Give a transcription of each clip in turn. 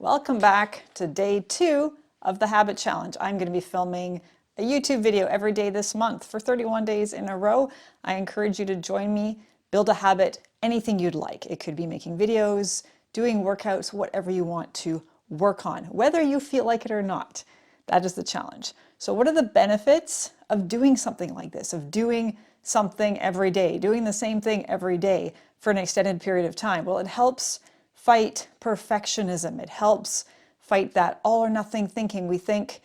Welcome back to day 2 of the Habit Challenge. I'm going to be filming a YouTube video every day this month for 31 days in a row. I encourage you to join me, build a habit, anything you'd like. It could be making videos, doing workouts, whatever you want to work on, whether you feel like it or not. That is the challenge. So what are the benefits of doing something like this, of doing something every day, doing the same thing every day for an extended period of time? Well, it helps fight perfectionism. It helps fight that all or nothing thinking. We think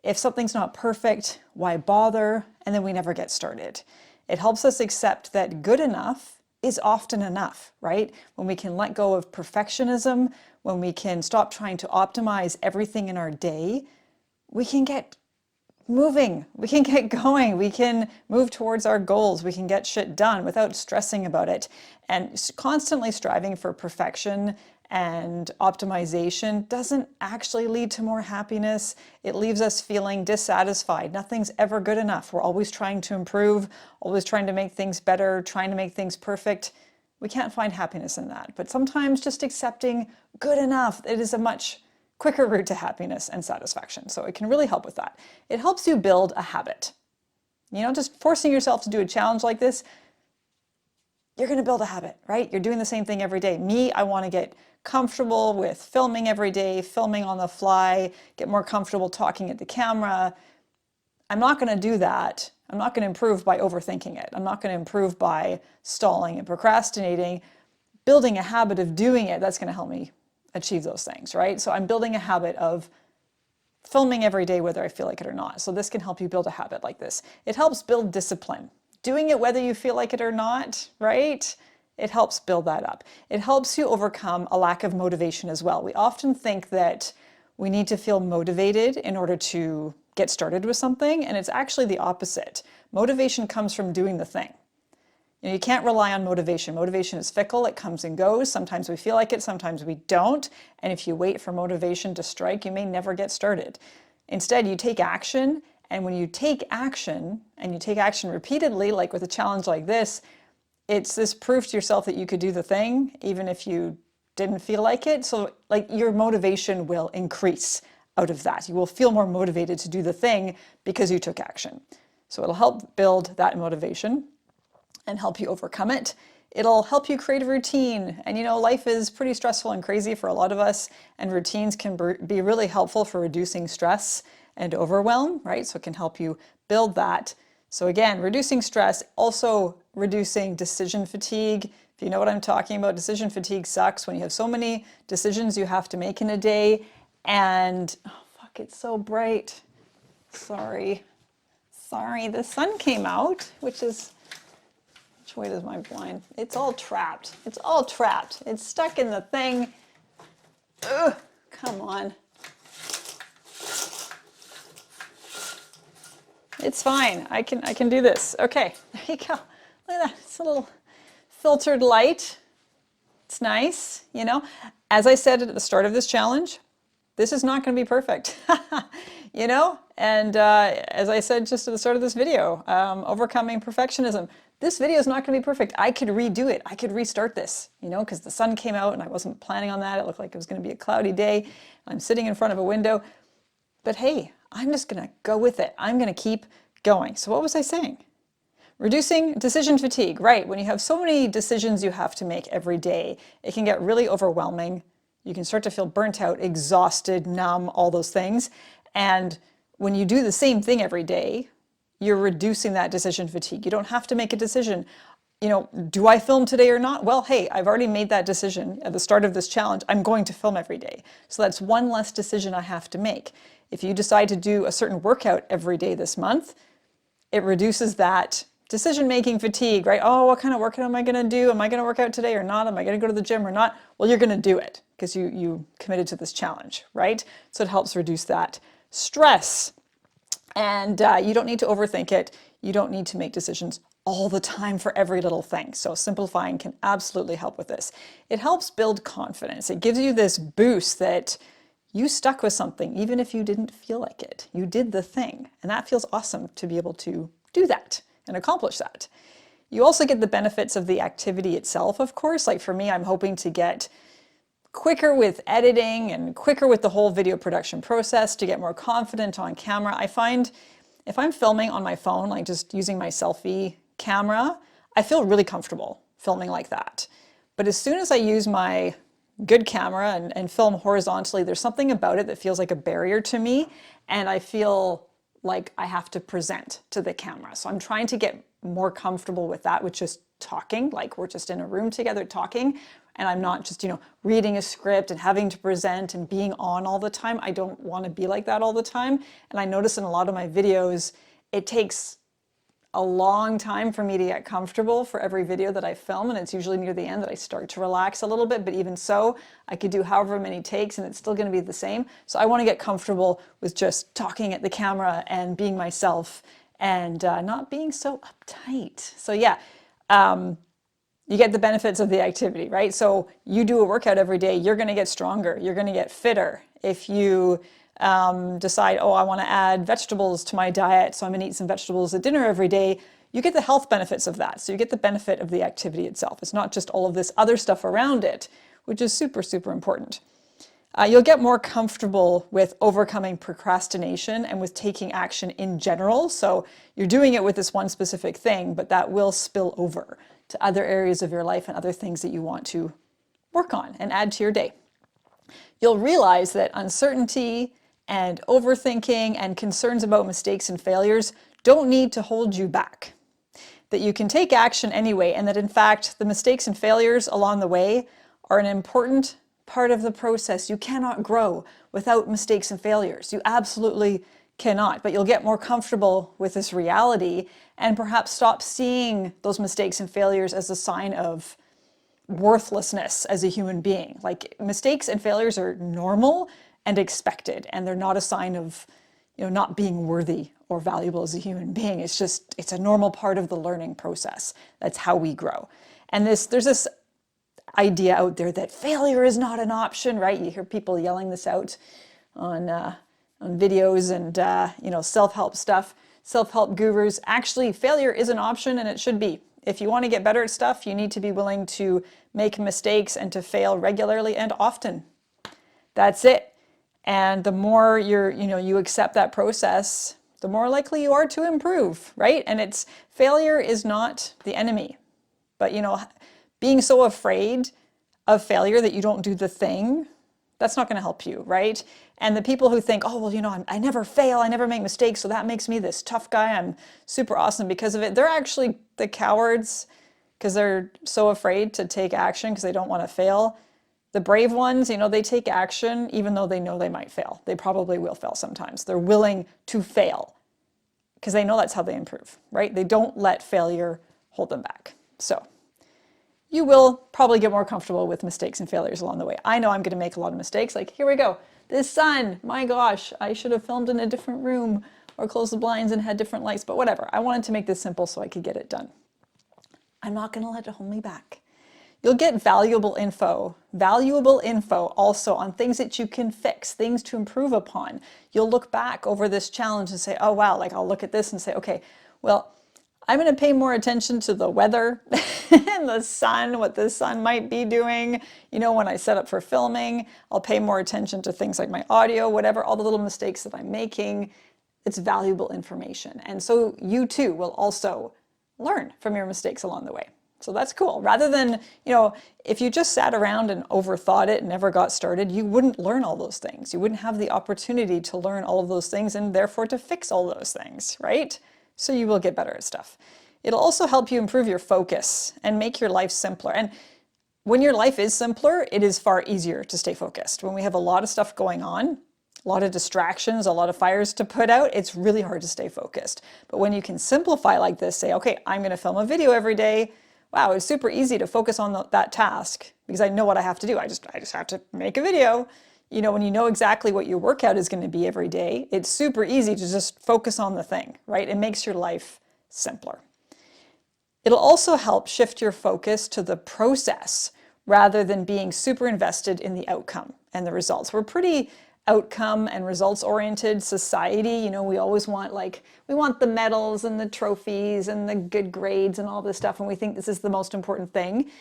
if something's not perfect, why bother? And then we never get started. It helps us accept that good enough is often enough, right? When we can let go of perfectionism, when we can stop trying to optimize everything in our day, we can get moving, we can get going, we can move towards our goals, we can get shit done without stressing about it. And constantly striving for perfection and optimization doesn't actually lead to more happiness. It leaves us feeling dissatisfied. Nothing's ever good enough. We're always trying to improve, always trying to make things better, trying to make things perfect. We can't find happiness in that. But sometimes just accepting good enough, it is a much quicker route to happiness and satisfaction. So it can really help with that. It helps you build a habit. You know, just forcing yourself to do a challenge like this, you're going to build a habit, right? You're doing the same thing every day. Me, I want to get comfortable with filming every day, filming on the fly, get more comfortable talking at the camera. I'm not going to do that. I'm not going to improve by overthinking it. I'm not going to improve by stalling and procrastinating. Building a habit of doing it, that's going to help me achieve those things, right? So I'm building a habit of filming every day whether I feel like it or not. So this can help you build a habit like this. It helps build discipline. Doing it whether you feel like it or not, right? It helps build that up. It helps you overcome a lack of motivation as well. We often think that we need to feel motivated in order to get started with something, and it's actually the opposite. Motivation comes from doing the thing. You can't rely on motivation. Motivation is fickle, it comes and goes. Sometimes we feel like it, sometimes we don't. And if you wait for motivation to strike, you may never get started. Instead, you take action, and when you take action, and you take action repeatedly, like with a challenge like this, it's this proof to yourself that you could do the thing, even if you didn't feel like it. So like your motivation will increase out of that. You will feel more motivated to do the thing because you took action. So it'll help build that motivation and help you overcome it. It'll help you create a routine. And you know, life is pretty stressful and crazy for a lot of us, and routines can be really helpful for reducing stress and overwhelm, right? So it can help you build that. So again, reducing stress, also reducing decision fatigue. If you know what I'm talking about, decision fatigue sucks when you have so many decisions you have to make in a day. And, oh fuck, it's so bright. Sorry, the sun came out, which way does my blind? It's all trapped. It's all trapped. It's stuck in the thing. Ugh, come on. It's fine. I can do this. Okay, there you go. Look at that. It's a little filtered light. It's nice, you know. As I said at the start of this challenge, this is not going to be perfect, you know. And as I said just at the start of this video, overcoming perfectionism. This video is not going to be perfect. I could redo it. I could restart this, you know, because the sun came out and I wasn't planning on that. It looked like it was going to be a cloudy day. I'm sitting in front of a window. But hey, I'm just going to go with it. I'm going to keep going. So what was I saying? Reducing decision fatigue, right? When you have so many decisions you have to make every day, it can get really overwhelming. You can start to feel burnt out, exhausted, numb, all those things. And when you do the same thing every day, you're reducing that decision fatigue. You don't have to make a decision. You know, do I film today or not? Well, hey, I've already made that decision at the start of this challenge. I'm going to film every day. So that's one less decision I have to make. If you decide to do a certain workout every day this month, it reduces that decision-making fatigue, right? Oh, what kind of workout am I going to do? Am I going to work out today or not? Am I going to go to the gym or not? Well, you're going to do it because you committed to this challenge, right? So it helps reduce that stress. And you don't need to overthink it. You don't need to make decisions all the time for every little thing. So simplifying can absolutely help with this. It helps build confidence. It gives you this boost that you stuck with something even if you didn't feel like it. You did the thing. And that feels awesome to be able to do that and accomplish that. You also get the benefits of the activity itself, of course. Like for me, I'm hoping to get quicker with editing and quicker with the whole video production process, to get more confident on camera. I find if I'm filming on my phone, like just using my selfie camera, I feel really comfortable filming like that. But as soon as I use my good camera and film horizontally, there's something about it that feels like a barrier to me, and I feel like I have to present to the camera. So I'm trying to get more comfortable with that, with just talking, like we're just in a room together talking, and I'm not just, reading a script and having to present and being on all the time. I don't want to be like that all the time. And I notice in a lot of my videos, it takes a long time for me to get comfortable for every video that I film, and it's usually near the end that I start to relax a little bit, but even so, I could do however many takes and it's still going to be the same. So I want to get comfortable with just talking at the camera and being myself and not being so uptight. So yeah, you get the benefits of the activity, right? So you do a workout every day, you're going to get stronger, you're going to get fitter. If you decide, oh, I want to add vegetables to my diet, so I'm going to eat some vegetables at dinner every day, you get the health benefits of that. So you get the benefit of the activity itself. It's not just all of this other stuff around it, which is super, super important. You'll get more comfortable with overcoming procrastination and with taking action in general. So you're doing it with this one specific thing, but that will spill over to other areas of your life and other things that you want to work on and add to your day. You'll realize that uncertainty and overthinking and concerns about mistakes and failures don't need to hold you back. That you can take action anyway, and that in fact, the mistakes and failures along the way are an important part of the process. You cannot grow without mistakes and failures. You absolutely cannot, but you'll get more comfortable with this reality and perhaps stop seeing those mistakes and failures as a sign of worthlessness as a human being. Like, mistakes and failures are normal and expected, and they're not a sign of, not being worthy or valuable as a human being. It's a normal part of the learning process. That's how we grow. And there's this idea out there that failure is not an option, right? You hear people yelling this out on videos and self-help stuff, self-help gurus. Actually, failure is an option, and it should be. If you want to get better at stuff, you need to be willing to make mistakes and to fail regularly and often. That's it. And the more you accept that process, the more likely you are to improve, right? And failure is not the enemy. But being so afraid of failure that you don't do the thing, that's not going to help you, right? And the people who think, oh, well, I never fail, I never make mistakes, so that makes me this tough guy, I'm super awesome because of it. They're actually the cowards because they're so afraid to take action because they don't want to fail. The brave ones, they take action even though they know they might fail. They probably will fail sometimes. They're willing to fail because they know that's how they improve, right? They don't let failure hold them back. So you will probably get more comfortable with mistakes and failures along the way. I know I'm going to make a lot of mistakes. Like, here we go. This sun, my gosh, I should have filmed in a different room or closed the blinds and had different lights, but whatever. I wanted to make this simple so I could get it done. I'm not going to let it hold me back. You'll get valuable info also on things that you can fix, things to improve upon. You'll look back over this challenge and say, oh wow, like I'll look at this and say, okay, well, I'm going to pay more attention to the weather and the sun, what the sun might be doing. When I set up for filming, I'll pay more attention to things like my audio, whatever, all the little mistakes that I'm making. It's valuable information. And so you too will also learn from your mistakes along the way. So that's cool. Rather than, if you just sat around and overthought it and never got started, you wouldn't learn all those things. You wouldn't have the opportunity to learn all of those things and therefore to fix all those things, right? So you will get better at stuff. It'll also help you improve your focus and make your life simpler. And when your life is simpler, it is far easier to stay focused. When we have a lot of stuff going on, a lot of distractions, a lot of fires to put out, it's really hard to stay focused. But when you can simplify like this, say, okay, I'm going to film a video every day. Wow, it's super easy to focus on that task because I know what I have to do. I just have to make a video. When you know exactly what your workout is going to be every day, it's super easy to just focus on the thing, right? It makes your life simpler. It'll also help shift your focus to the process rather than being super invested in the outcome and the results. We're pretty outcome and results oriented society. We always want we want the medals and the trophies and the good grades and all this stuff, and we think this is the most important thing.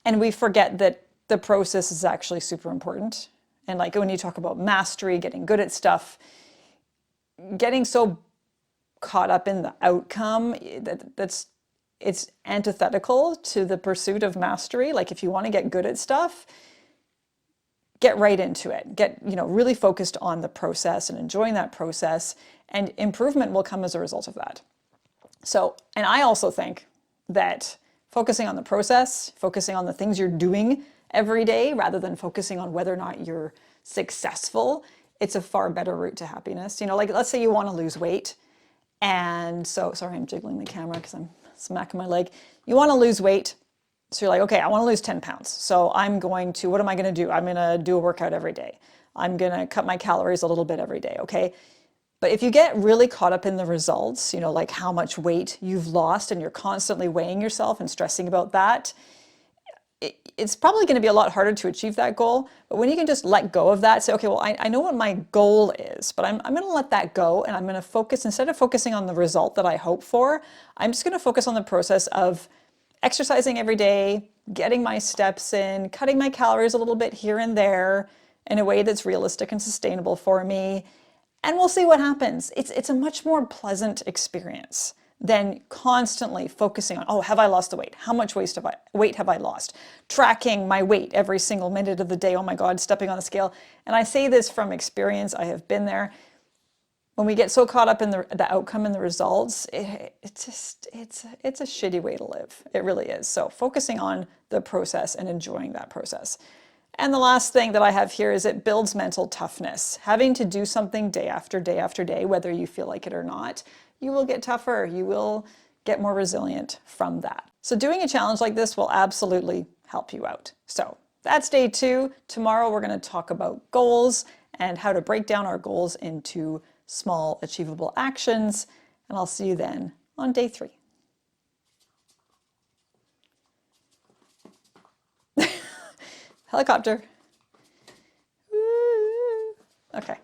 And we forget that the process is actually super important. And like when you talk about mastery, getting good at stuff, getting so caught up in the outcome, it's antithetical to the pursuit of mastery. Like if you want to get good at stuff, get right into it. Get, really focused on the process and enjoying that process, and improvement will come as a result of that. So, and I also think that focusing on the process, focusing on the things you're doing every day rather than focusing on whether or not you're successful, it's a far better route to happiness. Like let's say you want to lose weight. And so, sorry, I'm jiggling the camera because I'm smacking my leg. You want to lose weight. So you're like, okay, I want to lose 10 pounds. So what am I going to do? I'm going to do a workout every day. I'm going to cut my calories a little bit every day, okay? But if you get really caught up in the results, like how much weight you've lost and you're constantly weighing yourself and stressing about that, it's probably going to be a lot harder to achieve that goal. But when you can just let go of that, say, okay, well, I know what my goal is, but I'm going to let that go, and I'm going to focus, instead of focusing on the result that I hope for, I'm just going to focus on the process of exercising every day, getting my steps in, cutting my calories a little bit here and there in a way that's realistic and sustainable for me. And we'll see what happens. It's a much more pleasant experience than constantly focusing on, oh, have I lost the weight? How much weight have I lost? Tracking my weight every single minute of the day. Oh my God, stepping on the scale. And I say this from experience. I have been there. When we get so caught up in the outcome and the results, it's a shitty way to live. It really is. So focusing on the process and enjoying that process. And the last thing that I have here is it builds mental toughness. Having to do something day after day after day, whether you feel like it or not, you will get tougher. You will get more resilient from that. So doing a challenge like this will absolutely help you out. So that's day 2. Tomorrow we're going to talk about goals and how to break down our goals into small achievable actions. And I'll see you then on day 3. Helicopter. Woo. Okay.